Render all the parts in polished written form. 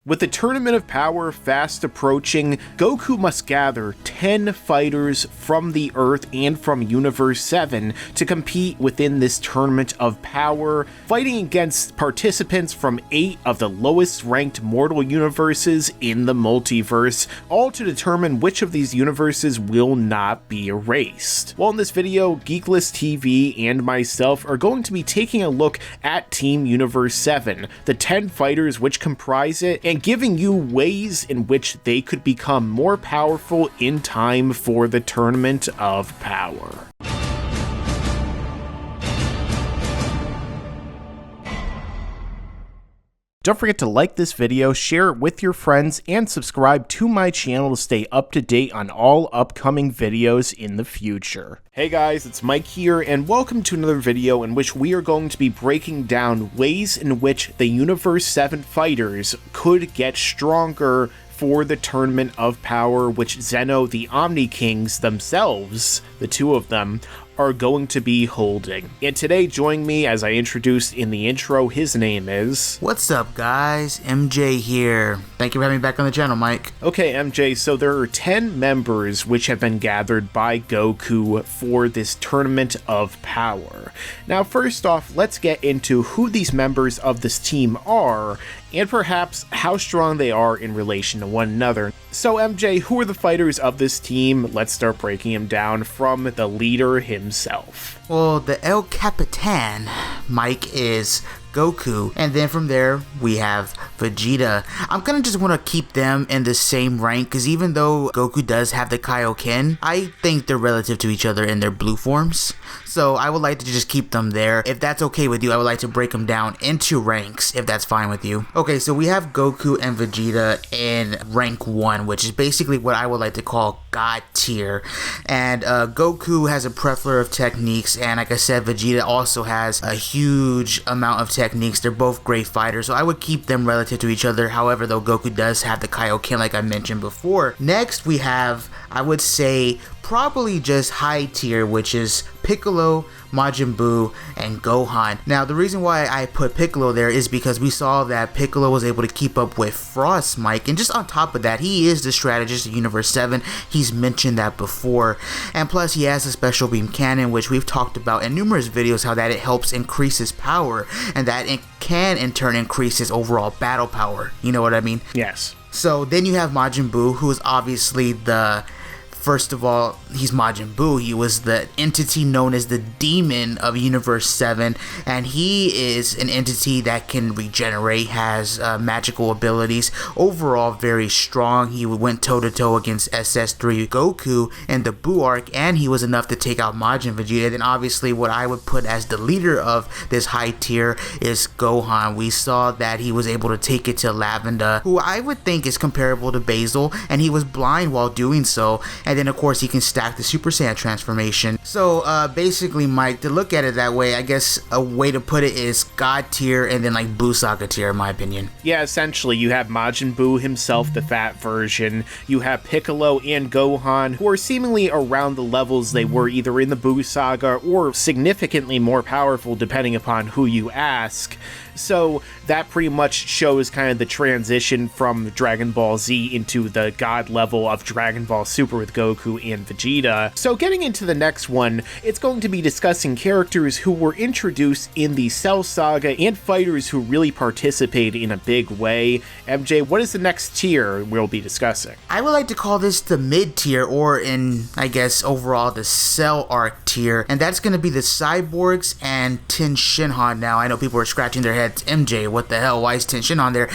With the Tournament of Power fast approaching, Goku must gather 10 fighters from the Earth and from Universe 7 to compete within this Tournament of Power, fighting against participants from 8 of the lowest ranked mortal universes in the multiverse, all to determine which of these universes will not be erased. Well, in this video, Geeklist TV and myself are going to be taking a look at Team Universe 7, the 10 fighters which comprise it, and giving you ways in which they could become more powerful in time for the Tournament of Power. Don't forget to like this video, share it with your friends, and subscribe to my channel to stay up to date on all upcoming videos in the future. Hey guys, it's Mike here, and welcome to another video in which we are going to be breaking down ways in which the Universe 7 fighters could get stronger for the Tournament of Power, which Zeno, the Omni Kings themselves, the two of them, are going to be holding. And today, joining me, as I introduced in the intro, his name is... What's up, guys? MJ here. Thank you for having me back on the channel, Mike. Okay, MJ, so there are 10 members which have been gathered by Goku for this Tournament of Power. Now, first off, let's get into who these members of this team are, and perhaps how strong they are in relation to one another. So MJ, who are the fighters of this team? Let's start breaking them down from the leader himself. Well, the El Capitan, Mike, is Goku, and then from there we have Vegeta. I'm gonna just want to keep them in the same rank because even though Goku does have the Kaioken, I think they're relative to each other in their blue forms. So I would like to just keep them there. If that's okay with you, I would like to break them down into ranks, if that's fine with you. Okay, so we have Goku and Vegeta in rank 1, which is basically what I would like to call God tier. And Goku has a plethora of techniques, and like I said, Vegeta also has a huge amount of techniques. They're both great fighters, so I would keep them relative to each other. However, though, Goku does have the Kaioken like I mentioned before. Next, we have, I would say, probably just high tier, which is Piccolo, Majin Buu, and Gohan. Now, the reason why I put Piccolo there is because we saw that Piccolo was able to keep up with Frost, Mike, and just on top of that, he is the strategist of Universe 7. He's mentioned that before, and plus he has a special beam cannon, which we've talked about in numerous videos, how that it helps increase his power, and that it can in turn increase his overall battle power. You know what I mean? Yes. So then you have Majin Buu, who is obviously first of all, he's Majin Buu. He was the entity known as the Demon of Universe 7, and he is an entity that can regenerate, has magical abilities. Overall, very strong. He went toe-to-toe against SS3 Goku in the Buu arc, and he was enough to take out Majin Vegeta. Then obviously, what I would put as the leader of this high tier is Gohan. We saw that he was able to take it to Lavender, who I would think is comparable to Basil, and he was blind while doing so. And then of course he can stack the Super Saiyan transformation. So basically, Mike, to look at it that way, I guess a way to put it is God tier and then like Buu Saga tier, in my opinion. Yeah, essentially you have Majin Buu himself, the fat version. You have Piccolo and Gohan, who are seemingly around the levels they were either in the Buu Saga or significantly more powerful depending upon who you ask. So that pretty much shows kind of the transition from Dragon Ball Z into the god level of Dragon Ball Super with Goku and Vegeta. So getting into the next one, it's going to be discussing characters who were introduced in the Cell Saga and fighters who really participate in a big way. MJ, what is the next tier we'll be discussing? I would like to call this the mid tier, or in, I guess, overall the Cell arc tier, and that's going to be the Cyborgs and Ten Shinhan. Now, I know people are scratching their heads. MJ, what the hell? Why is Ten on there?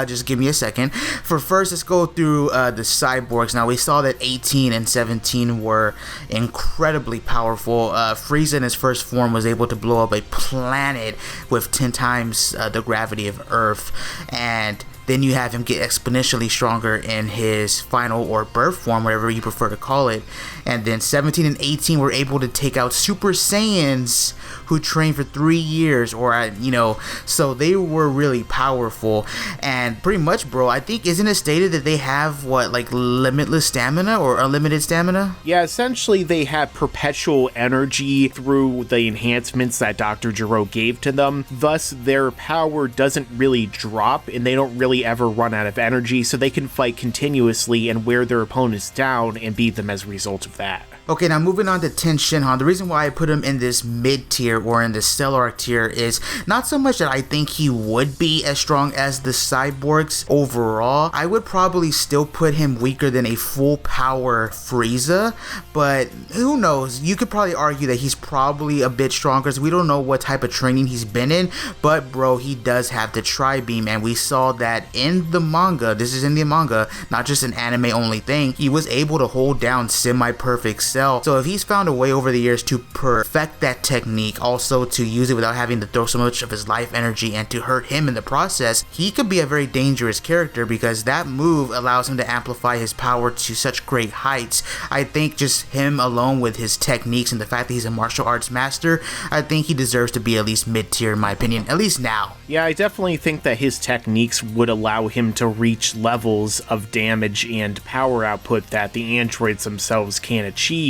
Just give me a second. For first, let's go through the Cyborgs. Now, we saw that 18 and 17 were incredibly powerful. Frieza in his first form was able to blow up a planet with 10 times the gravity of Earth, and then you have him get exponentially stronger in his final or birth form, whatever you prefer to call it. And then 17 and 18 were able to take out Super Saiyans who trained for 3 years, or so they were really powerful. And pretty much, bro, I think, isn't it stated that they have what, like limitless stamina or unlimited stamina? Yeah, essentially they have perpetual energy through the enhancements that Dr. Gero gave to them. Thus, their power doesn't really drop, and they don't really really ever run out of energy, so they can fight continuously and wear their opponents down and beat them as a result of that. Okay, now moving on to Ten Shinhan. The reason why I put him in this mid tier or in the Cell Arc tier is not so much that I think he would be as strong as the cyborgs overall. I would probably still put him weaker than a full power Frieza, but who knows? You could probably argue that he's probably a bit stronger, so we don't know what type of training he's been in, but bro, he does have the Tri-Beam, and we saw that in the manga. This is in the manga, not just an anime only thing. He was able to hold down semi-perfect Cell. So if he's found a way over the years to perfect that technique, also to use it without having to throw so much of his life energy and to hurt him in the process, he could be a very dangerous character, because that move allows him to amplify his power to such great heights. I think just him alone with his techniques and the fact that he's a martial arts master, I think he deserves to be at least mid-tier in my opinion, at least now. Yeah, I definitely think that his techniques would allow him to reach levels of damage and power output that the androids themselves can't achieve,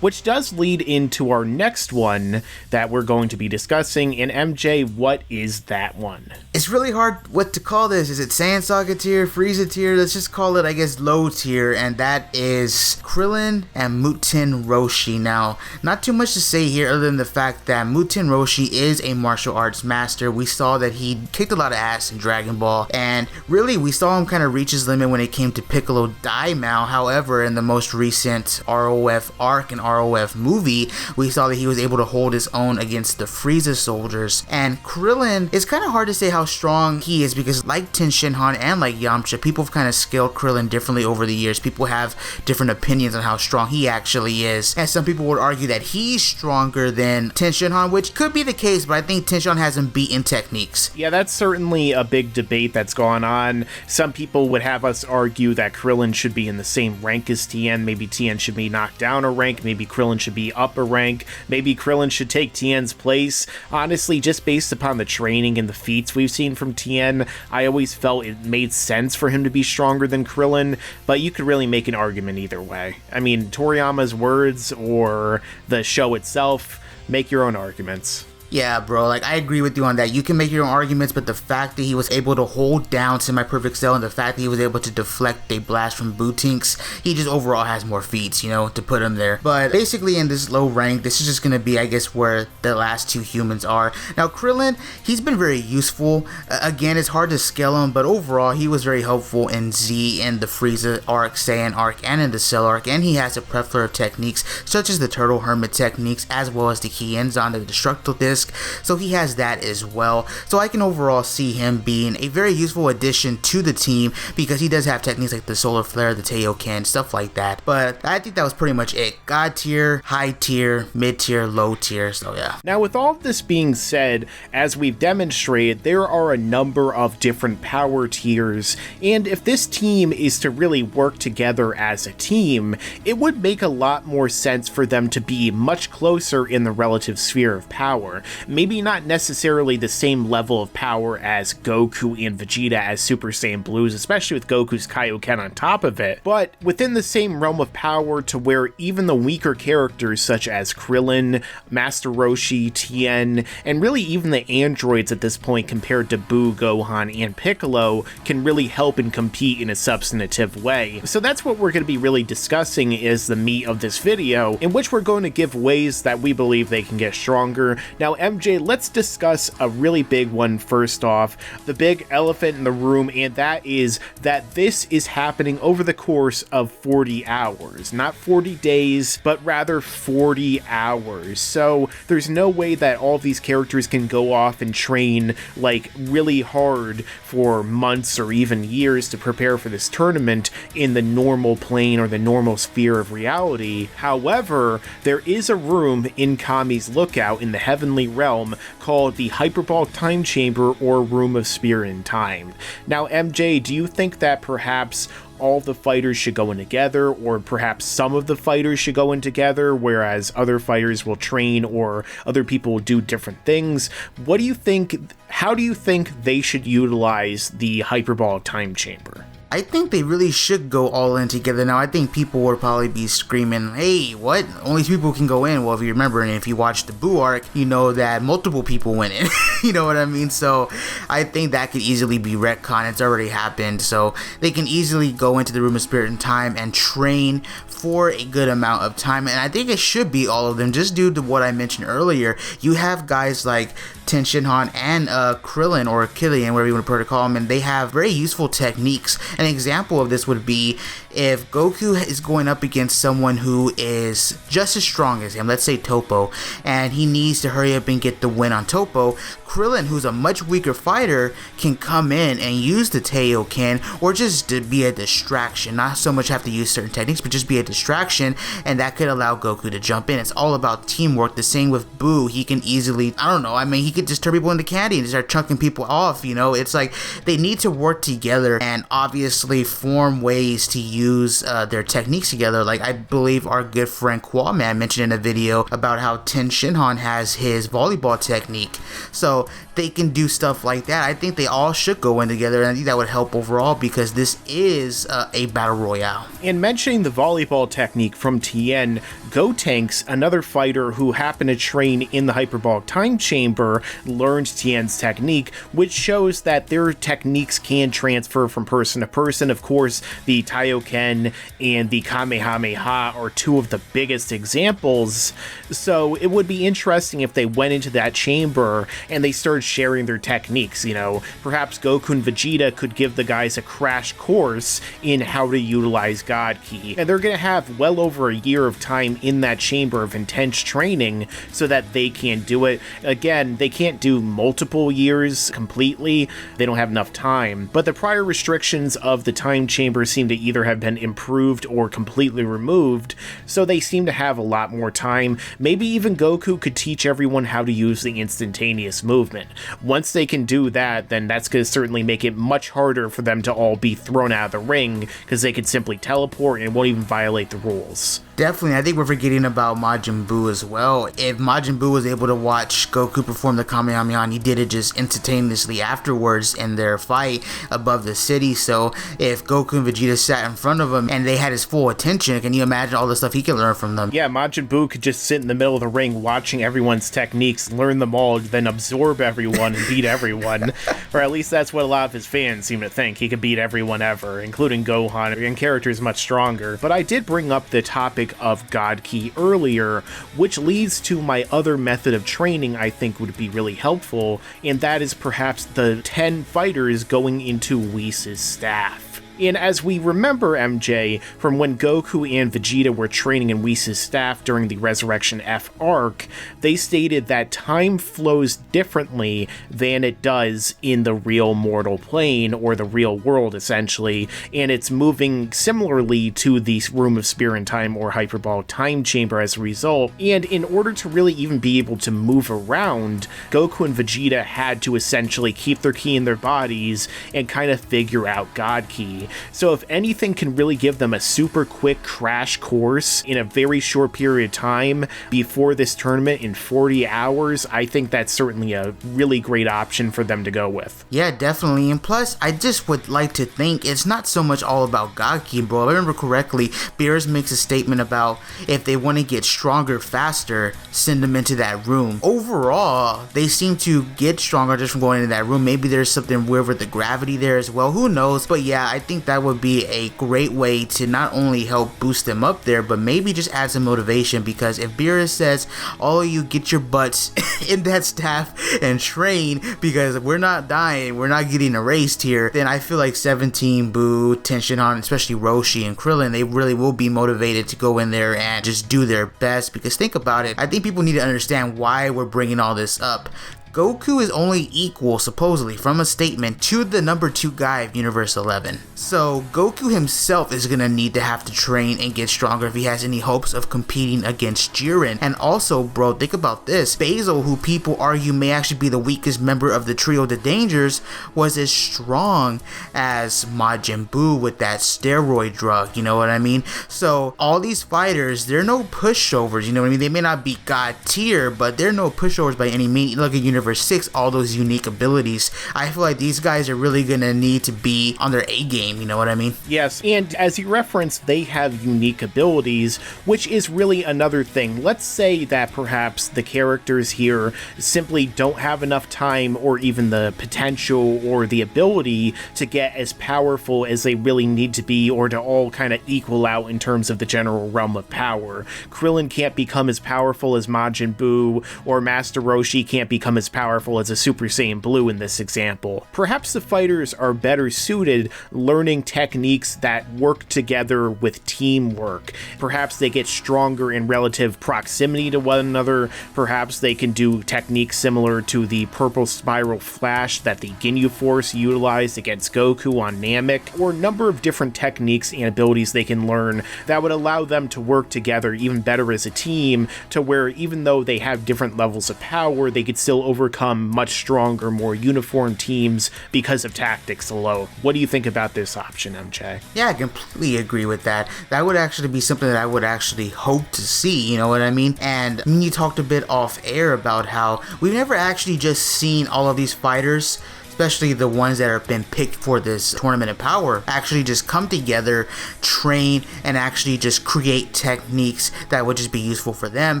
which does lead into our next one that we're going to be discussing. And MJ, what is that one? It's really hard what to call this. Is it Saiyan Saga tier, Frieza tier? Let's just call it, I guess, low tier, and that is Krillin and Muten Roshi. Now, not too much to say here other than the fact that Muten Roshi is a martial arts master. We saw that he kicked a lot of ass in Dragon Ball, and really we saw him kind of reach his limit when it came to Piccolo Daimao. However, in the most recent ROF arc and ROF movie, we saw that he was able to hold his own against the Frieza soldiers. And Krillin, it's kind of hard to say how strong he is, because like Ten Shinhan and like Yamcha, people have kind of scaled Krillin differently over the years. People have different opinions on how strong he actually is, and some people would argue that he's stronger than Ten Shinhan, which could be the case, but I think Ten Shinhan has him beat in techniques. Yeah, that's certainly a big debate that's gone on. Some people would have us argue that Krillin should be in the same rank as Tien. Maybe Tien should be knocked down a rank. Maybe Krillin should be up a rank. Maybe Krillin should take Tien's place. Honestly, just based upon the training and the feats we've seen from Tien, I always felt it made sense for him to be stronger than Krillin, but you could really make an argument either way. I mean, Toriyama's words or the show itself, make your own arguments. Yeah, bro, like, I agree with you on that. You can make your own arguments, but the fact that he was able to hold down Semi-Perfect Cell and the fact that he was able to deflect a blast from Bootinks, he just overall has more feats, you know, to put him there. But basically in this low rank, this is just going to be, I guess, where the last two humans are. Now, Krillin, he's been very useful. Again, it's hard to scale him, but overall, he was very helpful in Z, in the Frieza arc, Saiyan arc, and in the Cell arc, and he has a plethora of techniques, such as the Turtle Hermit techniques, as well as the Kienzan, the Destructo Disc. So he has that as well. So I can overall see him being a very useful addition to the team, because he does have techniques like the Solar Flare, the Teioken, stuff like that. But I think that was pretty much it. God tier, high tier, mid tier, low tier. So yeah. Now, with all of this being said, as we've demonstrated, there are a number of different power tiers, and if this team is to really work together as a team, it would make a lot more sense for them to be much closer in the relative sphere of power. Maybe not necessarily the same level of power as Goku and Vegeta as Super Saiyan Blues, especially with Goku's Kaioken on top of it, but within the same realm of power to where even the weaker characters such as Krillin, Master Roshi, Tien, and really even the androids at this point compared to Buu, Gohan, and Piccolo can really help and compete in a substantive way. So that's what we're going to be really discussing is the meat of this video, in which we're going to give ways that we believe they can get stronger. Now, MJ, let's discuss a really big one first off, the big elephant in the room, and that is that this is happening over the course of 40 hours. Not 40 days, but rather 40 hours. So there's no way that all of these characters can go off and train like really hard for months or even years to prepare for this tournament in the normal plane or the normal sphere of reality. However, there is a room in Kami's Lookout in the heavenly realm called the Hyperbolic Time Chamber, or Room of Spirit and Time. Now, MJ, do you think that perhaps all the fighters should go in together, or perhaps some of the fighters should go in together, whereas other fighters will train or other people will do different things? What do you think? How do you think they should utilize the Hyperbolic Time Chamber? I think they really should go all in together. Now, I think people would probably be screaming, hey, what? Only 2 people can go in. Well, if you remember, and if you watch the Buu arc, you know that multiple people went in. You know what I mean? So I think that could easily be retconned. It's already happened. So they can easily go into the Room of Spirit and Time and train for a good amount of time. And I think it should be all of them, just due to what I mentioned earlier. You have guys like Ten Shinhan and Krillin, or Killian, whatever you want to call them, and they have very useful techniques. An example of this would be if Goku is going up against someone who is just as strong as him, let's say Toppo, and he needs to hurry up and get the win on Toppo, Krillin, who's a much weaker fighter, can come in and use the Taioken, or just to be a distraction, not so much have to use certain techniques, but just be a distraction, and that could allow Goku to jump in. It's all about teamwork. The same with Buu. He can easily, I don't know, I mean, he could just turn people into candy and start chunking people off, you know? It's like they need to work together and obviously form ways to use their techniques together. Like I believe our good friend QAAMAN mentioned in a video about how Ten Shinhan has his volleyball technique. So they can do stuff like that. I think they all should go in together, and I think that would help overall because this is a battle royale. In mentioning the volleyball technique from Tien, Gotenks, another fighter who happened to train in the Hyperbolic Time Chamber, learned Tien's technique, which shows that their techniques can transfer from person to person. Of course, the Taioken and the Kamehameha are 2 of the biggest examples, so it would be interesting if they went into that chamber and they started sharing their techniques. You know, perhaps Goku and Vegeta could give the guys a crash course in how to utilize God Ki, and they're going to have well over a year of time in that chamber of intense training so that they can do it. Again, they can't do multiple years completely, they don't have enough time, but the prior restrictions of the time chamber seem to either have been improved or completely removed, so they seem to have a lot more time. Maybe even Goku could teach everyone how to use the instantaneous movement. Once they can do that, then that's going to certainly make it much harder for them to all be thrown out of the ring, because they could simply teleport and it won't even violate the rules. Definitely, I think we're forgetting about Majin Buu as well. If Majin Buu was able to watch Goku perform the Kamehameha, and he did it just instantaneously afterwards in their fight above the city, so if Goku and Vegeta sat in front of him and they had his full attention, can you imagine all the stuff he could learn from them? Yeah, Majin Buu could just sit in the middle of the ring watching everyone's techniques, learn them all, then absorb everyone and beat everyone. Or at least that's what a lot of his fans seem to think. He could beat everyone ever, including Gohan, and characters much stronger. But I did bring up the topic of God Ki earlier, which leads to my other method of training I think would be really helpful, and that is perhaps the 10 fighters going into Whis' staff. And as we remember, MJ, from when Goku and Vegeta were training in Whis' staff during the Resurrection F arc, they stated that time flows differently than it does in the real mortal plane, or the real world, essentially, and it's moving similarly to the Room of Spirit and Time or Hyperbolic Time Chamber as a result. And in order to really even be able to move around, Goku and Vegeta had to essentially keep their ki in their bodies and kind of figure out God Ki. So if anything can really give them a super quick crash course in a very short period of time before this tournament in 40 hours, I think that's certainly a really great option for them to go with. Yeah, definitely. And plus, I just would like to think it's not so much all about God Ki, bro. If I remember correctly, Beerus makes a statement about if they want to get stronger faster, send them into that room. Overall, they seem to get stronger just from going into that room. Maybe there's something weird with the gravity there as well. Who knows? But yeah, I think that would be a great way to not only help boost them up there, but maybe just add some motivation, because if Beerus says, all of you get your butts in that staff and train, because we're not dying, we're not getting erased here, then I feel like 17, Buu, Ten Shinhan, especially Roshi and Krillin, they really will be motivated to go in there and just do their best. Because think about it, I think people need to understand why we're bringing all this up. Goku is only equal, supposedly, from a statement, to the number 2 guy of Universe 11. So Goku himself is gonna need to have to train and get stronger if he has any hopes of competing against Jiren. And also, bro, think about this. Basil, who people argue may actually be the weakest member of the trio The Dangers, was as strong as Majin Buu with that steroid drug, you know what I mean? So all these fighters, they're no pushovers, you know what I mean? They may not be god tier, but they're no pushovers by any means. Look at Universe Universe 6, all those unique abilities. I feel like these guys are really gonna need to be on their A game, you know what I mean? Yes, and as you referenced, they have unique abilities, which is really another thing. Let's say that perhaps the characters here simply don't have enough time or even the potential or the ability to get as powerful as they really need to be, or to all kind of equal out in terms of the general realm of power. Krillin can't become as powerful as Majin Buu, or Master Roshi can't become as powerful as a Super Saiyan Blue in this example. Perhaps the fighters are better suited learning techniques that work together with teamwork. Perhaps they get stronger in relative proximity to one another. Perhaps they can do techniques similar to the purple spiral flash that the Ginyu Force utilized against Goku on Namek, or a number of different techniques and abilities they can learn that would allow them to work together even better as a team, to where even though they have different levels of power, they could still overcome much stronger, more uniform teams because of tactics alone. What do you think about this option, MJ? Yeah, I completely agree with that. That would actually be something that I would actually hope to see, you know what I mean? And you talked a bit off air about how we've never actually just seen all of these fighters, especially the ones that have been picked for this Tournament of Power, actually just come together, train, and actually just create techniques that would just be useful for them.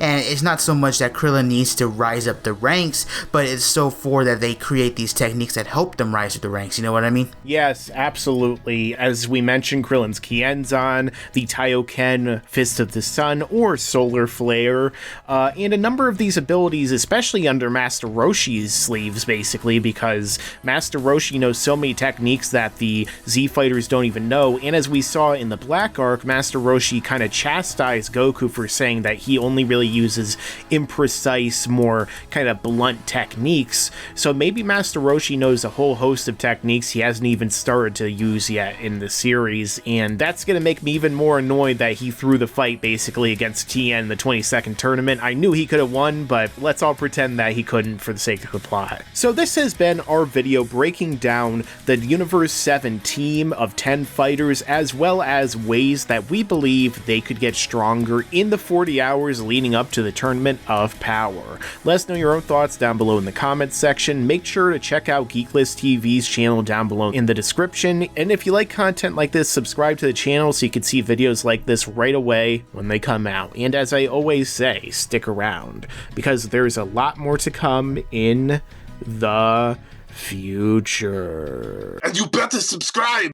And it's not so much that Krillin needs to rise up the ranks, but it's so for that they create these techniques that help them rise up the ranks, you know what I mean? Yes, absolutely. As we mentioned, Krillin's Kienzan, the Taioken Fist of the Sun, or Solar Flare, and a number of these abilities, especially under Master Roshi's sleeves, basically, because Master Roshi knows so many techniques that the Z fighters don't even know, and as we saw in the Black Arc, Master Roshi kind of chastised Goku for saying that he only really uses imprecise, more kind of blunt techniques. So maybe Master Roshi knows a whole host of techniques he hasn't even started to use yet in the series, and that's going to make me even more annoyed that he threw the fight basically against Tien in the 22nd tournament. I knew he could have won, but let's all pretend that he couldn't for the sake of the plot. So this has been our video breaking down the Universe 7 team of 10 fighters, as well as ways that we believe they could get stronger in the 40 hours leading up to the Tournament of Power. Let us know your own thoughts down below in the comments section. Make sure to check out Geeklist TV's channel down below in the description, and if you like content like this, subscribe to the channel so you can see videos like this right away when they come out. And as I always say, stick around, because there's a lot more to come in the future. And you better subscribe!